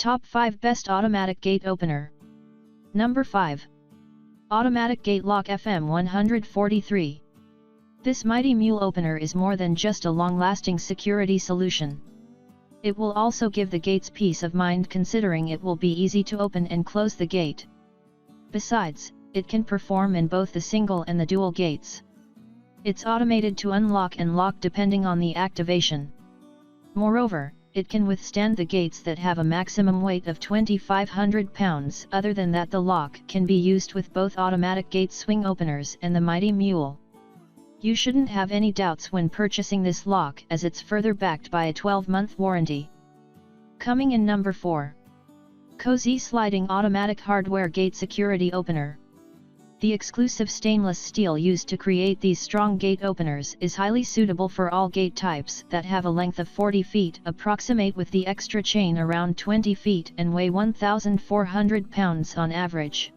Top 5 Best Automatic Gate Opener. Number 5. Automatic Gate Lock FM143. This mighty mule opener is more than just a long-lasting security solution. It will also give the gates peace of mind, considering it will be easy to open and close the gate. Besides, it can perform in both the single and the dual gates. It's automated to unlock and lock depending on the activation. Moreover, it can withstand the gates that have a maximum weight of 2,500 pounds. Other than that, the lock can be used with both automatic gate swing openers and the mighty mule. You shouldn't have any doubts when purchasing this lock, as it's further backed by a 12-month warranty. Coming in number 4. Cozy Sliding Automatic Hardware Gate Security Opener. The exclusive stainless steel used to create these strong gate openers is highly suitable for all gate types that have a length of 40 feet, approximate with the extra chain around 20 feet, and weigh 1,400 pounds on average.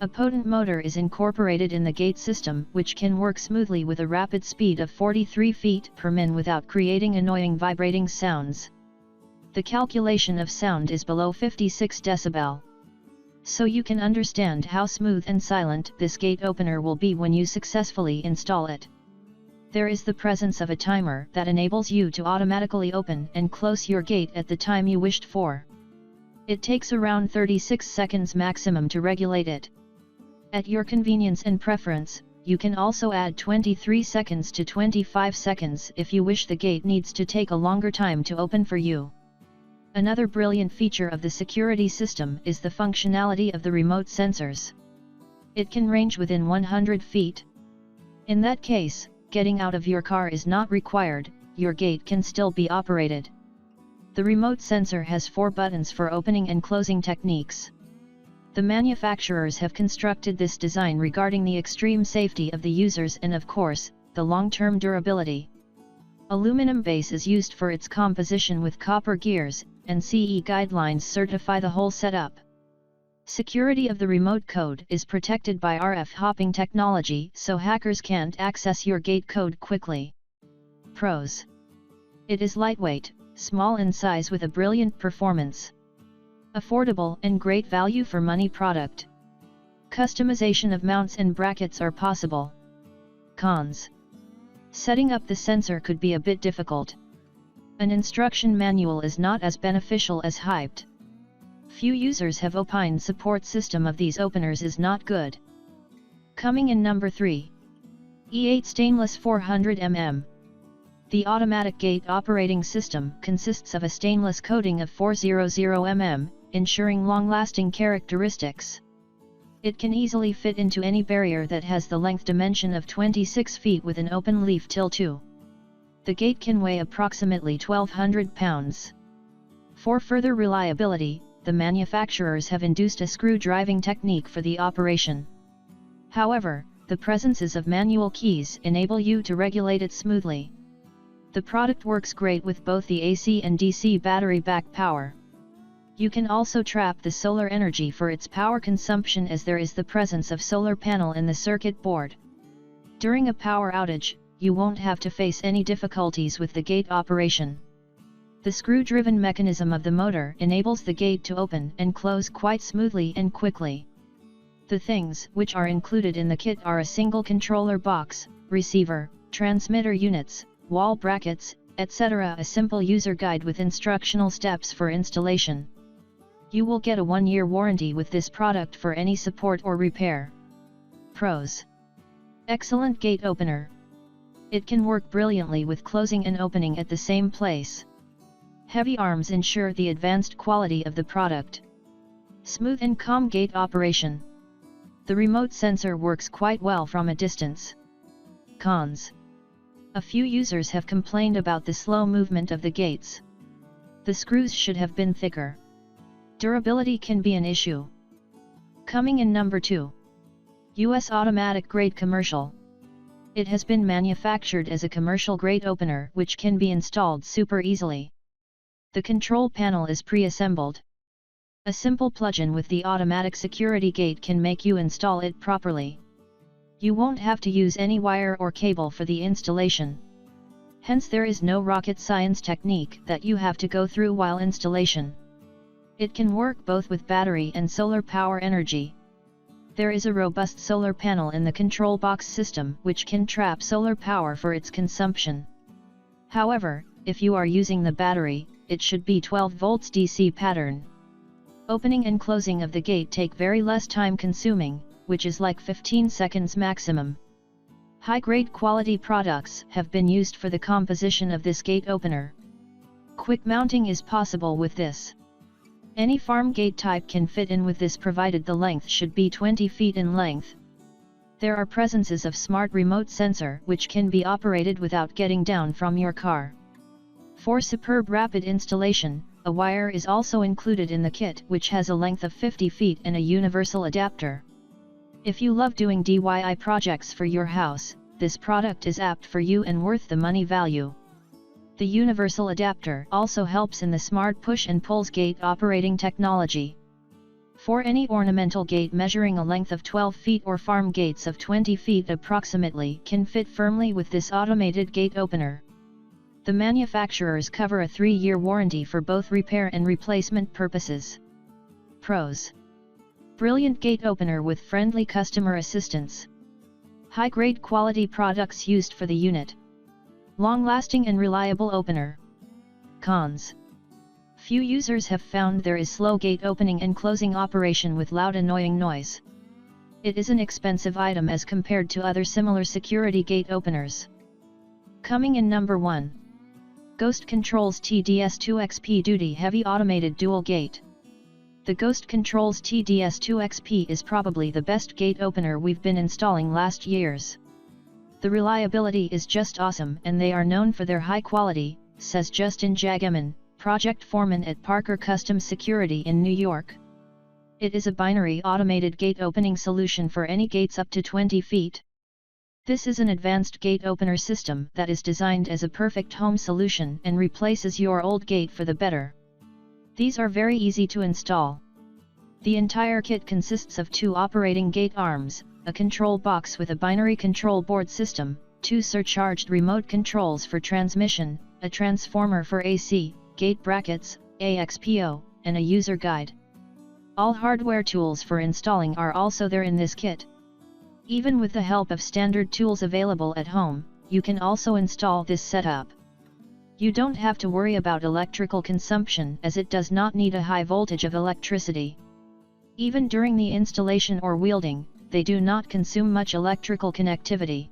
A potent motor is incorporated in the gate system, which can work smoothly with a rapid speed of 43 feet per min without creating annoying vibrating sounds. The calculation of sound is below 56 decibel. So you can understand how smooth and silent this gate opener will be when you successfully install it. There is the presence of a timer that enables you to automatically open and close your gate at the time you wished for. It takes around 36 seconds maximum to regulate it. At your convenience and preference, you can also add 23 seconds to 25 seconds if you wish the gate needs to take a longer time to open for you. Another brilliant feature of the security system is the functionality of the remote sensors. It can range within 100 feet. In that case, getting out of your car is not required, your gate can still be operated. The remote sensor has 4 buttons for opening and closing techniques. The manufacturers have constructed this design regarding the extreme safety of the users and, of course, the long-term durability. Aluminum base is used for its composition with copper gears, and CE guidelines certify the whole setup. Security of the remote code is protected by RF hopping technology, so hackers can't access your gate code quickly. Pros. It is lightweight, small in size with a brilliant performance. Affordable and great value for money product. Customization of mounts and brackets are possible. Cons. Setting up the sensor could be a bit difficult. An instruction manual is not as beneficial as hyped. Few users have opined support system of these openers is not good. Coming in number 3. E8 Stainless 400 mm. The automatic gate operating system consists of a stainless coating of 400 mm, ensuring long-lasting characteristics. It can easily fit into any barrier that has the length dimension of 26 feet with an open leaf till 2. The gate can weigh approximately 1,200 pounds. For further reliability, the manufacturers have induced a screw driving technique for the operation. However, the presences of manual keys enable you to regulate it smoothly. The product works great with both the AC and DC battery back power. You can also trap the solar energy for its power consumption, as there is the presence of solar panel in the circuit board. During a power outage, you won't have to face any difficulties with the gate operation. The screw-driven mechanism of the motor enables the gate to open and close quite smoothly and quickly. The things which are included in the kit are a single controller box, receiver, transmitter units, wall brackets, etc. A simple user guide with instructional steps for installation. You will get a 1-year warranty with this product for any support or repair. Pros. Excellent gate opener. It can work brilliantly with closing and opening at the same place. Heavy arms ensure the advanced quality of the product. Smooth and calm gate operation. The remote sensor works quite well from a distance. Cons. A few users have complained about the slow movement of the gates. The screws should have been thicker. Durability can be an issue. Coming in number 2. US Automatic Grade Commercial. It has been manufactured as a commercial grade opener which can be installed super easily. The control panel is pre-assembled. A simple plug-in with the automatic security gate can make you install it properly. You won't have to use any wire or cable for the installation. Hence there is no rocket science technique that you have to go through while installation. It can work both with battery and solar power energy. There is a robust solar panel in the control box system which can trap solar power for its consumption. However, if you are using the battery, it should be 12 volts DC pattern. Opening and closing of the gate take very less time consuming, which is like 15 seconds maximum. High-grade quality products have been used for the composition of this gate opener. Quick mounting is possible with this. Any farm gate type can fit in with this provided the length should be 20 feet in length. There are presences of smart remote sensor which can be operated without getting down from your car. For superb rapid installation, a wire is also included in the kit which has a length of 50 feet and a universal adapter. If you love doing DIY projects for your house, this product is apt for you and worth the money value. The universal adapter also helps in the smart push and pulls gate operating technology. For any ornamental gate measuring a length of 12 feet or farm gates of 20 feet approximately can fit firmly with this automated gate opener. The manufacturers cover a 3-year warranty for both repair and replacement purposes. Pros: brilliant gate opener with friendly customer assistance. High-grade quality products used for the unit. Long-lasting and reliable opener. Cons: few users have found there is slow gate opening and closing operation with loud annoying noise. It is an expensive item as compared to other similar security gate openers. Coming in number 1. Ghost Controls TDS2XP Duty Heavy Automated Dual Gate. The Ghost Controls TDS2XP is probably the best gate opener we've been installing last years. The reliability is just awesome and they are known for their high quality, says Justin Jagaman, project foreman at Parker Custom Security in New York. It is a binary automated gate opening solution for any gates up to 20 feet. This is an advanced gate opener system that is designed as a perfect home solution and replaces your old gate for the better. These are very easy to install. The entire kit consists of 2 operating gate arms, a control box with a binary control board system, 2 surcharged remote controls for transmission, a transformer for AC, gate brackets, AXPO, and a user guide. All hardware tools for installing are also there in this kit. Even with the help of standard tools available at home, you can also install this setup. You don't have to worry about electrical consumption as it does not need a high voltage of electricity. Even during the installation or wielding, they do not consume much electrical connectivity.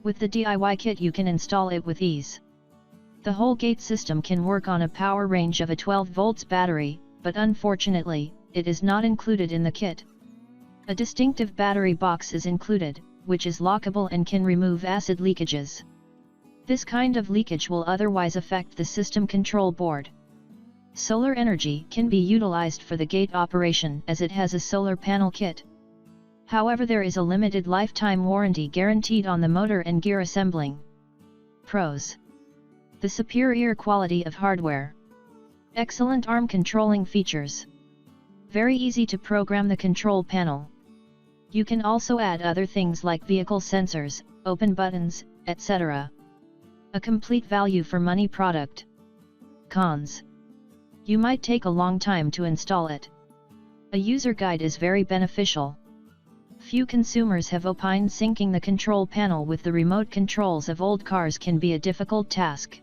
With the DIY kit you can install it with ease. The whole gate system can work on a power range of a 12 volts battery, but unfortunately, it is not included in the kit. A distinctive battery box is included, which is lockable and can remove acid leakages. This kind of leakage will otherwise affect the system control board. Solar energy can be utilized for the gate operation as it has a solar panel kit. However, there is a limited lifetime warranty guaranteed on the motor and gear assembling. Pros: the superior quality of hardware. Excellent arm controlling features. Very easy to program the control panel. You can also add other things like vehicle sensors, open buttons, etc. A complete value for money product. Cons: you might take a long time to install it. A user guide is very beneficial. Few consumers have opined syncing the control panel with the remote controls of old cars can be a difficult task.